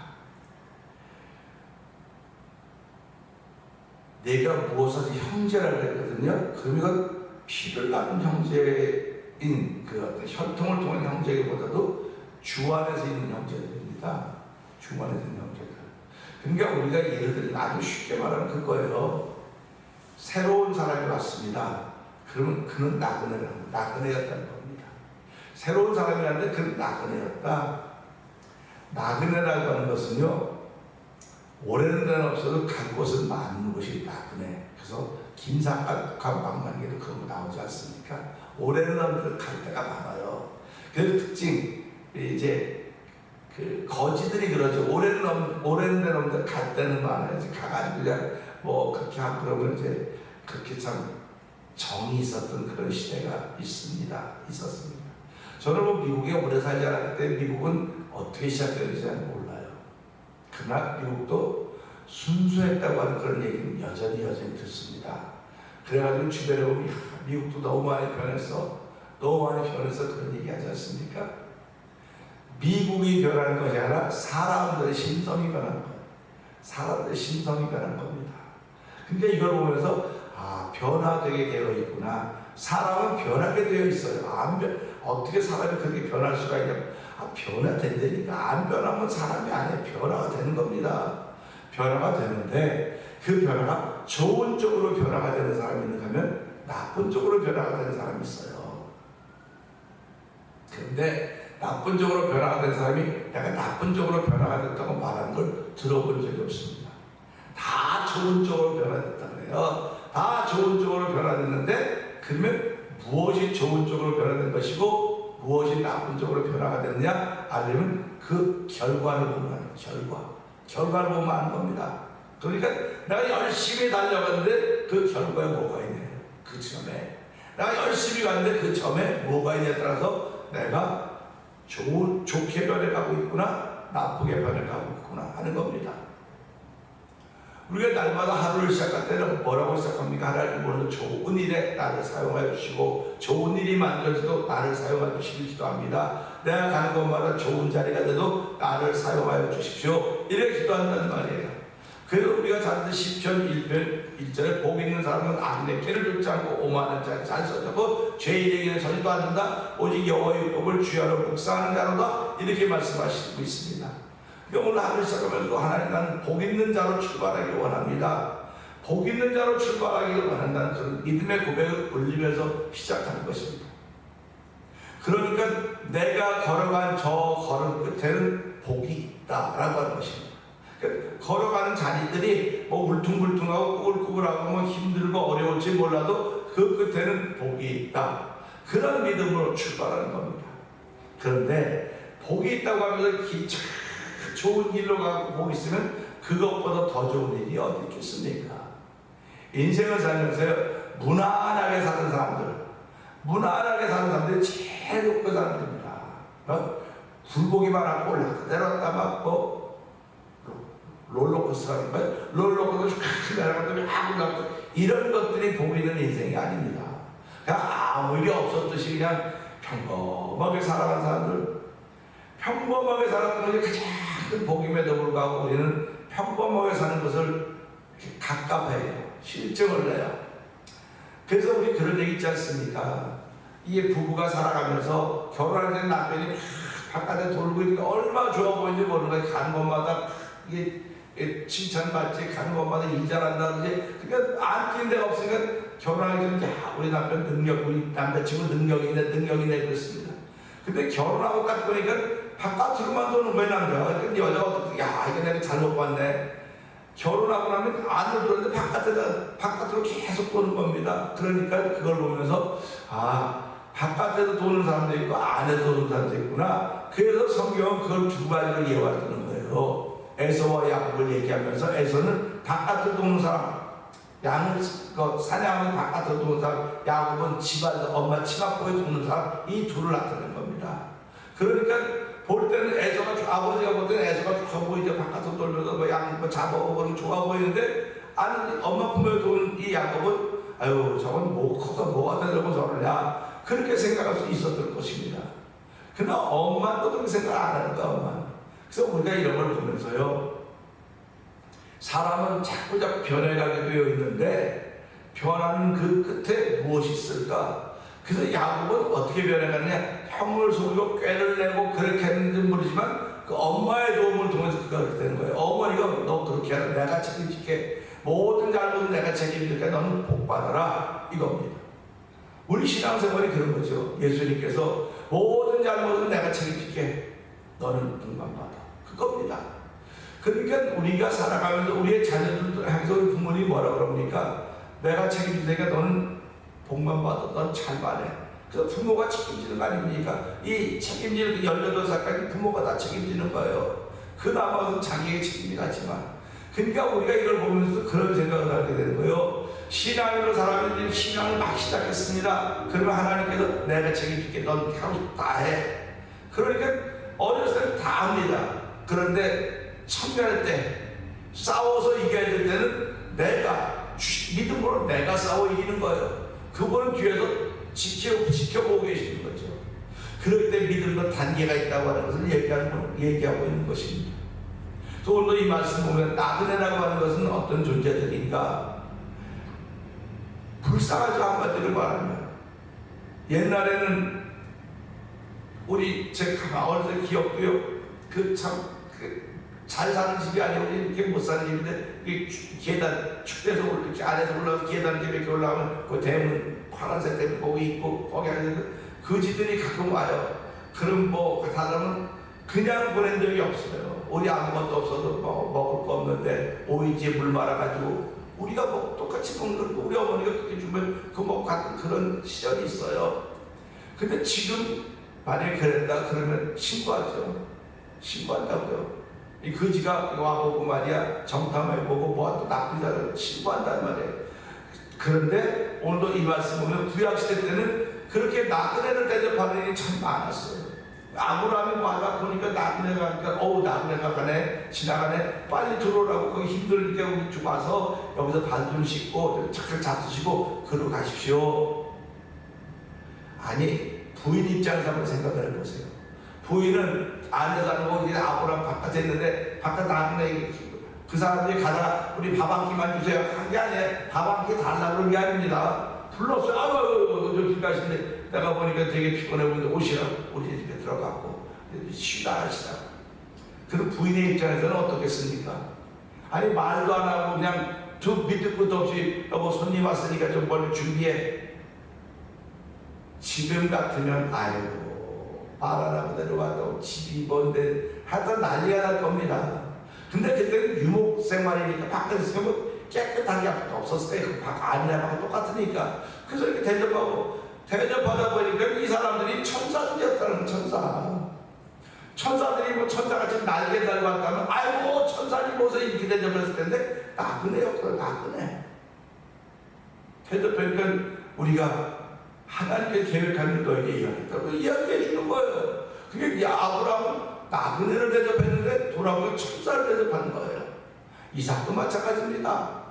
내가 무엇을 형제라고 했거든요. 그러면 피를 나눈 형제인 그 어떤 혈통을 통한 형제보다도 주 안에서 있는 형제들입니다. 주 안에서 있는 형제들. 그러니까 우리가 예를 들면 아주 쉽게 말하면 그거예요. 새로운 사람이 왔습니다. 그러면 그는 나그네였다는 겁니다. 새로운 사람이 왔는데 그는 나그네였다. 나그네라고 하는 것은요, 오래된 데는 없어도 갈 곳은 많은 곳이 나그네. 그래서 김삿갓 망만개도 그런 거 나오지 않습니까? 오래된 놈들 갈 데가 많아요. 그 특징, 이제 그 거지들이 그러죠. 오래된 놈들 갈 데는 많아요. 이제 가가지고 그냥 뭐 그렇게 하고 그러면 이제 그렇게 참 정이 있었던 그런 시대가 있었습니다. 저는 뭐 미국에 오래 살지 않았기 때문에 미국은 어떻게 시작되는지 잘 몰라요. 그러나 미국도 순수했다고 하는 그런 얘기는 여전히 듣습니다. 그래가지고 주변에 보면 미국도 너무 많이 변했어 그런 얘기 하지 않습니까? 미국이 변한 것이 아니라 사람들의 심성이 변한 거예요. 사람들의 심성이 변한 겁니다. 그러니까 이걸 보면서 변화되게 되어 있구나. 사람은 변하게 되어 있어요. 어떻게 사람이 그렇게 변할 수가 있냐? 변화된다니까. 안 변하면 사람이 아니에요. 변화가 되는 겁니다. 변화가 되는데 그 변화가 좋은 쪽으로 변화가 되는 사람이 있는가 하면 나쁜 쪽으로 변화가 되는 사람이 있어요. 그런데 나쁜 쪽으로 변화가 된 사람이 내가 나쁜 쪽으로 변화가 됐다고 말하는 걸 들어본 적이 없습니다. 다 좋은 쪽으로 변화됐다 그래요. 다 좋은 쪽으로 변화됐는데 그러면 무엇이 좋은 쪽으로 변화된 것이고 무엇이 나쁜 쪽으로 변화가 됐느냐? 아니면 그 결과를 보면 결과를 보면 아는 겁니다. 그러니까 내가 열심히 달려갔는데 그 결과에 뭐가 있냐? 그 점에 내가 열심히 갔는데 그 점에 뭐가 있냐에 따라서 내가 좋게 변해가고 있구나, 나쁘게 변해가고 있구나 하는 겁니다. 우리가 날마다 하루를 시작할 때는 뭐라고 시작합니까? 하나님 오늘 좋은 일에 나를 사용하여 주시고 좋은 일이 만들어져도 나를 사용하여 주시기도 합니다. 내가 가는 곳마다 좋은 자리가 돼도 나를 사용하여 주십시오. 이렇게 기도한다는 말이에요. 그래서 우리가 잘 시편 1편 1절에 복 있는 사람은 악인의 길을 쫓지 않고 오만한 자를 잘 써주고 죄인에게는 서지도 않는다. 오직 여호와의 율법을 주야로 묵상하는 자로다. 이렇게 말씀하시고 있습니다. 오늘 하루 시작하면서 하나님 나는 복 있는 자로 출발하기를 원합니다. 복 있는 자로 출발하기를 원한다는 그런 믿음의 고백을 올리면서 시작하는 것입니다. 그러니까 내가 걸어간 저 걸음 끝에는 복이 있다라고 하는 것입니다. 그러니까 걸어가는 자리들이 뭐 울퉁불퉁하고 꾸불꾸불하고 뭐 힘들고 어려울지 몰라도 그 끝에는 복이 있다. 그런 믿음으로 출발하는 겁니다. 그런데 복이 있다고 하면서 좋은 길로 가고 복 있으면 그것보다 더 좋은 일이 어디 있겠습니까? 인생을 살면서 무난하게 사는 사람들이 제일 높은 사람들입니다. 굴곡이만 하고 올라갔다 맞고 롤러코스터 하는 거예요. 롤러코스터 쫙 날아가고 이런 것들이 복 있는 인생이 아닙니다. 그냥 아무 일이 없었듯이 그냥 평범하게 살아가는 사람들, 평범하게 살았던 것이 가장 큰 복임에도 불구하고 우리는 평범하게 사는 것을 갑갑해요. 실증을 내요. 그래서 우리 그런 얘기 있지 않습니까? 이게 부부가 살아가면서 결혼하는 남편이 바깥에 돌고 있는 게 얼마나 좋아 보이는지 모르는 거예요. 가는 곳마다 이게 칭찬받지, 가는 곳마다 일 잘한다든지. 그러니까 안 뛴 데가 없으니까 결혼하기 전에 우리 남편 능력, 우리 남자친구 능력이네 그랬습니다. 근데 결혼하고 딱 보니까 바깥으로만 도는 거예요, 남자가. 근데 여자가 어떻게, 이거 내가 잘못 봤네. 결혼하고 나면 안으로 도는데 바깥으로 계속 도는 겁니다. 그러니까 그걸 보면서, 바깥에서 도는 사람도 있고, 안에서 도는 사람도 있구나. 그래서 성경은 그걸 두 가지로 이해하는 거예요. 에서와 야곱을 얘기하면서, 에서는 바깥으로 도는 사람, 양을 사냥하면 바깥으로 도는 사람, 야곱은 집안에서 엄마 치마포에 도는 사람, 이 둘을 나타낸 겁니다. 그러니까 볼 때는 아버지가 볼 때는 애서가 좋아 보이죠. 바깥으로 돌면서 양 잡아오고 좋아 보이는데, 엄마 품에 도는 이 야곱은, 저건 뭐 커서 뭐가 되려고 저러냐, 그렇게 생각할 수 있었던 것입니다. 그러나 엄마도 그렇게 생각 안 하는 거야, 엄마. 그래서 우리가 이런 걸 보면서요, 사람은 자꾸자꾸 변해가게 되어 있는데 변하는 그 끝에 무엇이 있을까? 그래서 야곱은 어떻게 변해갔냐? 형을 속이고 꾀를 내고 그렇게 했는지 모르지만 그 엄마의 도움을 통해서 그가 그렇게 되는 거예요. 어머니가 너 그렇게 하라, 내가 책임질게, 모든 잘못은 내가 책임질게, 너는 복받아라, 이겁니다. 우리 신앙생활이 그런 거죠. 예수님께서 모든 잘못은 내가 책임질게, 너는 복만 받아, 그겁니다. 그러니까 우리가 살아가면서 우리의 자녀들도 항상 우리 부모님이 뭐라 그럽니까? 내가 책임지니까 너는 복만 받아, 넌 잘만해. 그래서 부모가 책임지는 거 아닙니까? 이 책임지는 18살까지 부모가 다 책임지는 거예요. 그 나머지는 자기의 책임이 같지만. 그러니까 우리가 이걸 보면서 그런 생각을 하게 되는 거예요. 신앙으로 사람들이 신앙을 막 시작했습니다. 그러면 하나님께서 내가 책임질게, 넌 하고 싶다 다 해. 그러니까 어렸을 때 다 합니다. 그런데 참견할 때, 싸워서 이겨야 될 때는 내가 믿음으로 내가 싸워 이기는 거예요. 그분은 뒤에서 지켜보고 계시는 거죠. 그럴 때 믿음도 단계가 있다고 하는 것을 얘기하고 있는 것입니다. 또 오늘도 이 말씀 보면 나그네라고 하는 것은 어떤 존재들인가? 불쌍하죠, 한마디로 말하면. 옛날에는 제가 어렸을 때 기억도요, 잘 사는 집이 아니고 이렇게 못 사는 집인데, 계단 축대에서 이렇게 아래에서 올라가서 계단 이렇게 올라가면 그 대문, 파란색 대문 거기 있고, 거기 안에 그 집들이 가끔 와요. 그럼 사람은 그냥 보낸 적이 없어요. 우리 아무것도 없어도 먹을 거 없는데 오이지에 물 말아가지고 우리가 똑같이 먹는 거, 우리 어머니가 그렇게 주면 그거 먹고 갔던 그런 시절이 있어요. 근데 지금 만약에 그랬다 그러면 신고하죠. 신고한다고요. 이 거지가 와보고 말이야, 정탐해보고 뭐또 나쁜 자를 신고한단 말이에요. 그런데 오늘도 이 말씀 보면 구약시대 때는 그렇게 나그네를 대접하는 일이 참 많았어요. 아브라함이 와가 보니까 나그네가 가니까 나그네가 가네, 지나가네, 빨리 들어오라고. 거기 힘들니까 우리 쪽 와서 여기서 발 좀 씻고 착착 잡수시고 그러고 가십시오. 아니, 부인 입장에서 한번 생각을 해보세요. 부인은 안에 사는 거 이제 아브라함 바깥에 있는데 바깥 나그네 그 사람들이 가다가 우리 밥 한 끼만 주세요 한 게 아니에요. 밥 한 끼 달라고 그런 게 아닙니다. 불렀어요. 저기 가신데 내가 보니까 되게 피곤해 보이는데 오시라고 우리 집에 들어가고 쉬다 하시라고. 그럼 부인의 입장에서는 어떻겠습니까? 아니, 말도 안 하고 그냥 밑도 끝도 없이 여보 손님 왔으니까 좀 멀리 준비해. 지금 같으면 아이고 말 안 하고 내려왔다고 집이 먼데 하여튼 난리가 날 겁니다. 근데 그때는 유목 생활이니까 밖에서 세면 깨끗하게 없었어요. 그 밖 안이랑 똑같으니까. 그래서 이렇게 대접하다 보니까 이 사람들이 천사들이었다는 천사. 천사들이 천사같이 날개 달고 왔다면 아이고 천사님 모서 이렇게 대접했을 텐데 나그네였거든. 나그네. 대접하니까 우리가 하나님께 계획하는 너에게 이야기했다고 이야기해 주는 거예요. 그게 아브라함은 나그네를 대접했는데 돌아보면 천사를 대접하는 거예요. 이삭도 마찬가지입니다.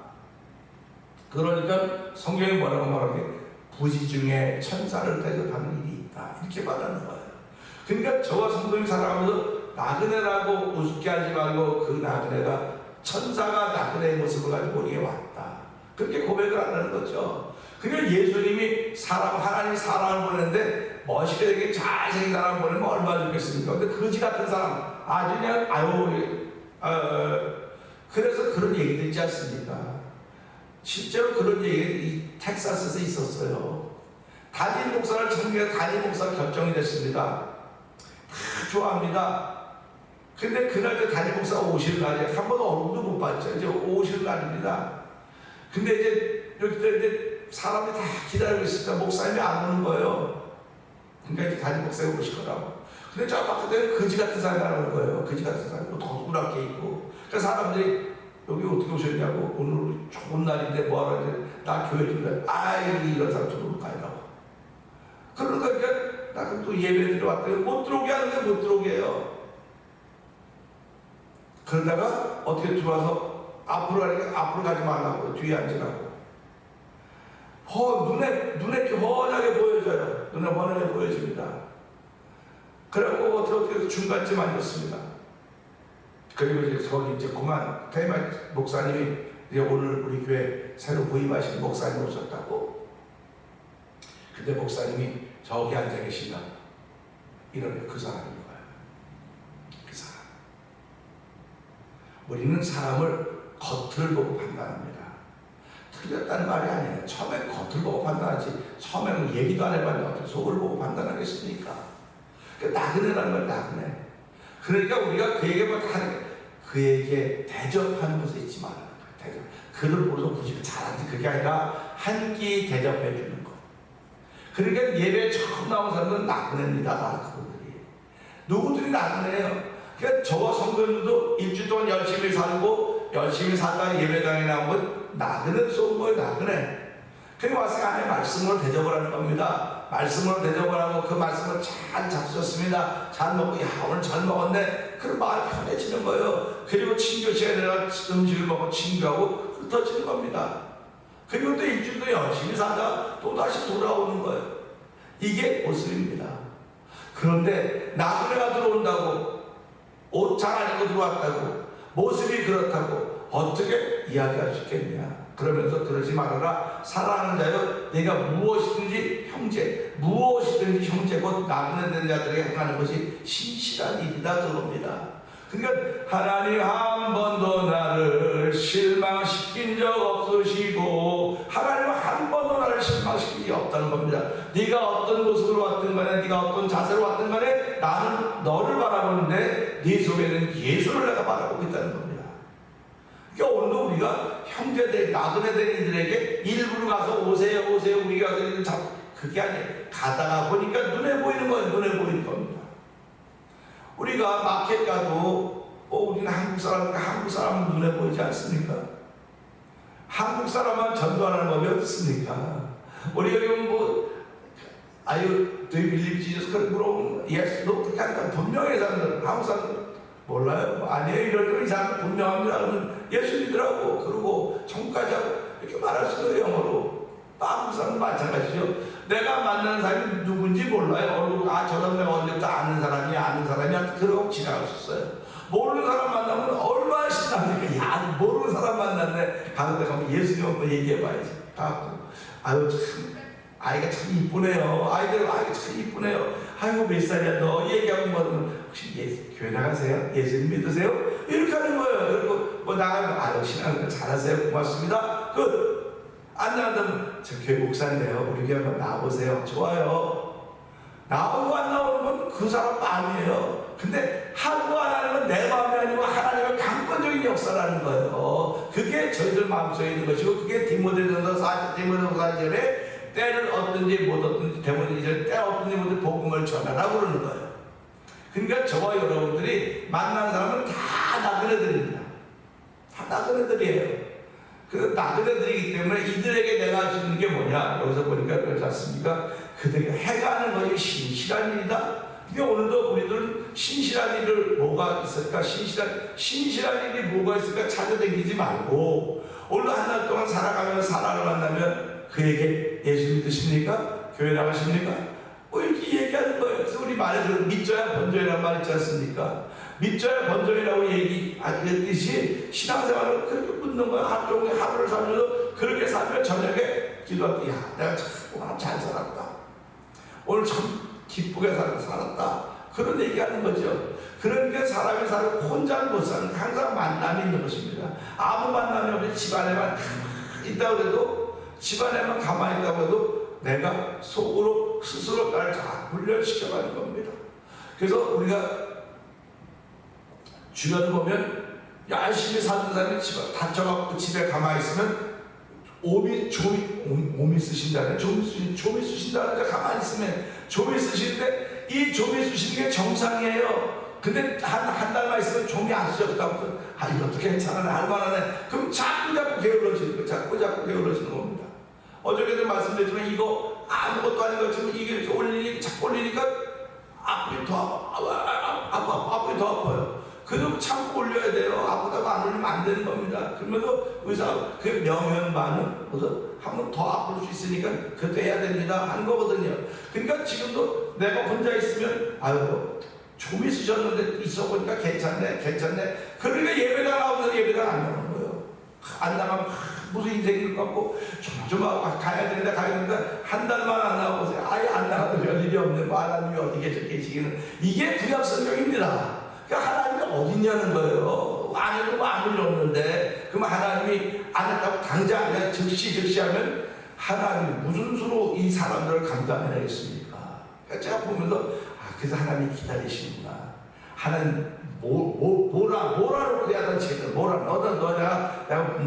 그러니까 성경이 뭐라고 말하는 게 부지 중에 천사를 대접하는 일이 있다, 이렇게 말하는 거예요. 그러니까 저와 성도님 살아가면서 나그네라고 우습게 하지 말고 그 나그네가 천사가 나그네의 모습을 가지고 우리에게 왔다. 그렇게 고백을 한다는 거죠. 그러니까 예수님이 하나님 사람을 보냈는데 멋있게 되게 잘생긴 사람 보내면 얼마나 좋겠습니까? 근데 거지 같은 사람, 아주 그냥, 그래서 그런 얘기도 있지 않습니까? 실제로 그런 얘기 텍사스에서 있었어요. 단임 목사를 청년에 단임 목사가 결정이 됐습니다. 다 좋아합니다. 근데 그날 그 단임 목사가 오실 날이 한 번도 얼굴도 못 봤죠. 이제 오실 날입니다. 근데 이제 여기 이제 사람이 다 기다리고 있으니까 목사님이 안 오는 거예요. 그러니까 이제 단임 목사가 오실 거라고. 근데 저 바깥에 거지 같은 사람이 나오는 거예요. 거지 같은 사람이 도구랗게 있고. 그러니까 사람들이 여기 어떻게 오셨냐고. 오늘 좋은 날인데 뭐하러 하는데 나 교회 좀 가. 아이 이런 사람 좀 가라고. 그러니까 나 또 예배 들어왔더니 못 들어오게 하는데 못 들어오게 해요. 그러다가 어떻게 들어와서 앞으로 가지 말라고 뒤에 앉으라고. 눈에 훤하게 보여져요. 눈에 훤하게 보여집니다. 그래갖고 어떻게 중간쯤 앉았습니다. 그리고 이제 거기 이제 그만 대마 목사님이 이제 오늘 우리 교회 새로 부임하신 목사님 오셨다고. 근데 목사님이 저기 앉아 계시다. 이러면 그 사람인 거예요. 그 사람. 우리는 사람을 겉을 보고 판단합니다. 틀렸다는 말이 아니에요. 처음에 겉을 보고 판단하지. 처음에는 얘기도 안 해봤는데 어떻게 속을 보고 판단하겠습니까? 나그네라는 건 나그네. 그러니까 우리가 그에게 대접하는 것을 잊지 말아요. 대접. 그를 보고서 굳이 잘하지. 그게 아니라 한 끼 대접해 주는 거. 그러니까 예배 처음 나온 사람은 나그네입니다. 그분들이. 누구들이 나그네예요. 그러니까 저와 성도님들도 일주일 동안 열심히 살고 열심히 살다가 예배당에 나오면 나그네 쏜 거예요. 나그네. 그리고 와서 안에 말씀으로 대접을 하는 겁니다. 말씀으로 대접을 하고 그 말씀을 잘 잡수셨습니다. 잘 먹고 야 오늘 잘 먹었네. 그럼 마음이 편해지는 거예요. 그리고 친교 시간에 내가 음식을 먹고 친교하고 흩어지는 겁니다. 그리고 또 일주일도 열심히 살다 또 다시 돌아오는 거예요. 이게 모습입니다. 그런데 나그네가 들어온다고 옷 잘 안 입고 들어왔다고 모습이 그렇다고 어떻게 이야기할 수 있겠냐. 그러면서 그러지 말아라. 사랑하는 자여 내가 무엇이든지 형제 무엇이든지 형제 곧 나그네 된 자들에게 행하는 것이 신실한 일이다 그겁니다. 그러니까 하나님 한 번도 나를 실망시킨 적 없으시고 하나님은 한 번도 나를 실망시킨 게 없다는 겁니다. 네가 어떤 모습으로 왔든 간에 네가 어떤 자세로 왔든 간에 나는 너를 바라보는데 네 속에는 예수를 내가 바라보고 있다는 겁니다. 그러니까 오늘도 우리가 형제들 나그네 된 이들에게 일부러 가서 오세요 우리가 그게 아니에요. 가다가 보니까 눈에 보이는 거예요. 눈에 보이는 겁니다. 우리가 마켓 가도 우리는 한국 사람이니까 한국 사람은 눈에 보이지 않습니까? 한국 사람만 전도하는 법이 없습니까? 우리가 지금 아유 do you believe Jesus? 그런 물어보면 yes, no 그렇게 하니까 분명히 사람들 한국 사람들 몰라요. 아니에요. 이런 이상 분명합니다. 그러면 예수 믿으라고 그러고 천국까지 하고 이렇게 말할 수도 있어요. 영어로. 한국 사람도 마찬가지죠. 내가 만나는 사람이 누군지 몰라요. 저 사람 내가 언제부터 아는 사람이야. 그러고 지나갈 수 있어요. 모르는 사람 만나면 얼마나 신나니까 야 모르는 사람 만났네. 가는데 가면 예수님 한번 얘기해봐야지. 아유 참 아이가 참 이쁘네요. 아이가 참 이쁘네요. 아이고 몇 살이야 너 얘기하고 뭐하면 혹시 교회 나가세요? 예수님 믿으세요? 이렇게 하는 거예요. 그리고 뭐 나가면 아유 신앙을 잘하세요. 고맙습니다. 안 나가면 저 교회 목사인데요. 우리 교회 한번 나와보세요. 좋아요. 나오고 안 나오는 건 그 사람 마음이에요. 근데 하고 안 하는 건 내 마음이 아니고 하나님의 강권적인 역사라는 거예요. 그게 저희들 마음속에 있는 것이고 그게 디모데전서 4절에 때를 얻든지 못 얻든지 디모데전서 때 얻든지 못 얻든지 복음을 전하라고 그러는 거예요. 그러니까 저와 여러분들이 만난 사람은 다 나그네들입니다. 다 나그네들이에요. 그 나그네들이기 때문에 이들에게 내가 할 수 있는 게 뭐냐? 여기서 보니까 그렇지 않습니까? 그들에게 행하는 것이 신실한 일이다. 그러니까 오늘도 우리들은 신실한 일을 뭐가 있을까? 신실한 일이 뭐가 있을까? 찾아다니지 말고 오늘 한 달 동안 살아가면 사람을 만나면 그에게 예수 믿으십니까? 교회 나가십니까? 뭐 이렇게 얘기하는 거예요. 그래서 우리 말에 믿져야 번져이라는 말 있지 않습니까? 믿져야 번져이라고 얘기했듯이 신앙생활을 그렇게 묻는 거야. 하루 종일 하루를 살면서 그렇게 살면 저녁에 기도할 때, 야, 내가 참 오늘 잘 살았다. 오늘 참 기쁘게 살았다. 그런 얘기하는 거죠. 그러니까 사람이 살고 혼자는 못 사는, 항상 만남이 있는 것입니다. 아무 만남이 없이 집안에만 있다고 해도, 집안에만 가만히 있다고 해도 내가 속으로 스스로 나를 다 훈련시켜가는 겁니다. 그래서 우리가 주변을 보면 열심히 사는 사람이 다쳐갖고 집에 가만히 있으면 오미 쓰신다네. 좀이 쓰신다는 게 가만히 있으면 좀이 쓰시는데 이 좀이 쓰시는 게 정상이에요. 근데 한 달만 있으면 좀이 안 쓰셨다고 이것도 괜찮아 할만하네. 그럼 자꾸 게을러지는 거예요. 자꾸 게을러지는 겁니다. 어저께도 말씀드렸지만 이거 아무것도 아닌 것처럼 이게 자꾸 올리니까 앞이 더 아파요. 그럼 참고 올려야 돼요. 아프다고 안 올리면 안 되는 겁니다. 그러면서 의사 그 명현 반응, 그래서 한번 더 아플 수 있으니까 그것도 해야 됩니다 하는 거거든요. 그러니까 지금도 내가 혼자 있으면 아유 좀 있으셨는데 있어 보니까 괜찮네. 그러니까 예배당 나오면 예배당 안 나오는 거예요. 안 나가면 무슨 인생일 것 같고 좀 가야 된다 한 달만 안 나오고 아예 안 나가도 별일이 없네. 하나님이 어디 계시기는 이게 구약 성경입니다. 그러니까 하나님이 어디 있냐는 거예요. 안 해도 아무 일 없는데 그럼 하나님이 안 했다고 당장 그냥 즉시 하면 하나님이 무슨 수로 이 사람들을 감당해내겠습니까? 그러니까 제가 보면서 그래서 하나님이 기다리시는구나. 하나님 뭐라고 내가 치겠다. 너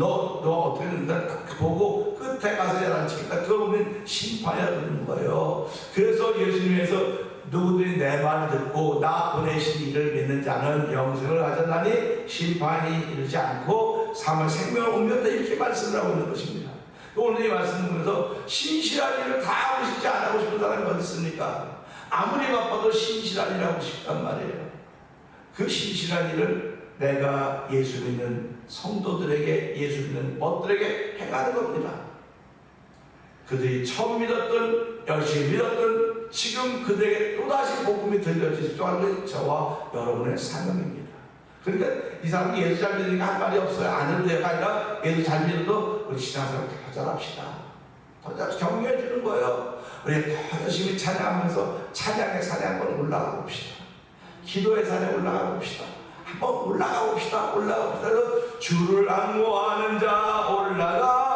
어떻게 된다 보고 끝에 가서 내가 치겠다. 그거 보면 심판이라 그러는 거예요. 그래서 예수님에서 누구들이 내 말을 듣고 나 보내신 이를 믿는 자는 영생을 하셨나니 심판이 이르지 않고 생명을 옮겼다 이렇게 말씀을 하고 있는 것입니다. 오늘 이 말씀을 보면서 신실한 일을 다 하고 싶지 안 하고 싶은 사람이 어디 있습니까? 아무리 바빠도 신실한 일을 하고 싶단 말이에요. 그 신실한 일을 내가 예수 믿는 성도들에게, 예수 믿는 벗들에게 행하는 겁니다. 그들이 처음 믿었던, 열심히 믿었던 지금 그들에게 또다시 복음이 들려질 수 있는 저와 여러분의 사명입니다. 그러니까 이 사람이 예수 잘 믿으니까 할 말이 없어요. 안 해도 돼가 아니라 예수 잘 믿어도 우리 신앙생활 더 잘합시다. 더 잘 격려해 주는 거예요. 우리 더 열심히 찬양하면서 찬양의 산에 한번 올라가 봅시다. 기도의 산에 올라가 봅시다. 한번 올라가 봅시다. 그래서 주를 앙모하는 자 올라가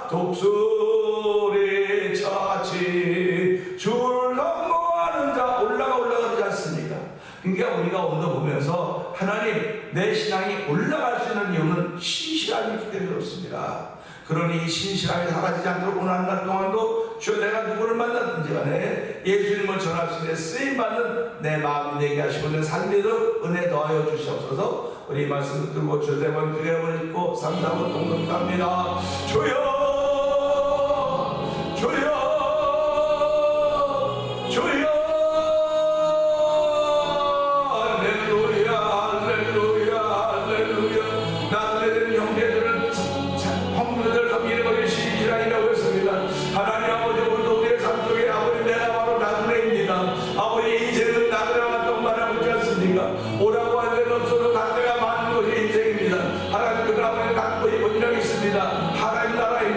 독수리 차치 주를 앙모하는 자 올라가지 않습니까? 그러니까 우리가 오늘 보면서 하나님 내 신앙이 올라갈 수 있는 이유는 신실함이 있기 때문에 그렇습니다. 그러니 신실함이 사라지지 않도록 오늘 한 달 동안도 주여 내가 누구를 만났든지 간에 예수님을 전할 수 있는 쓰임받는 내 마음이 되게 하시고 내 삶에도 은혜 더하여 주시옵소서. 우리 말씀 듣고 주여 세 번 기도를 읽고 3, 4번 동동갑니다. 주여 하나님 그 나라를 갖고 이 본령이 있습니다. 하나님 나라의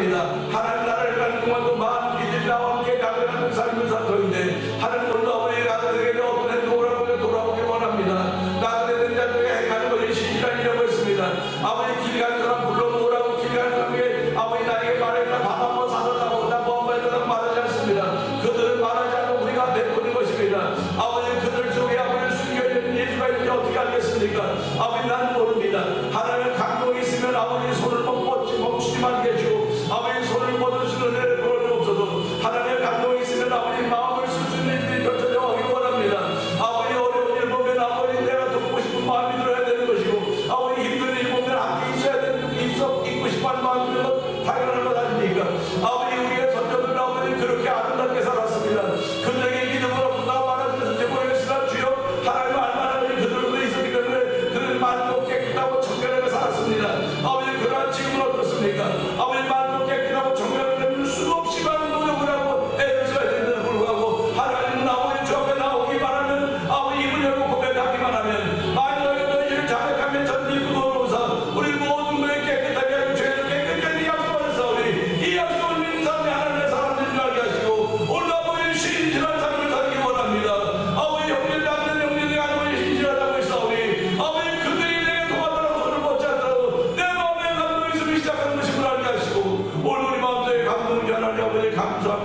하나님을 감사합니다.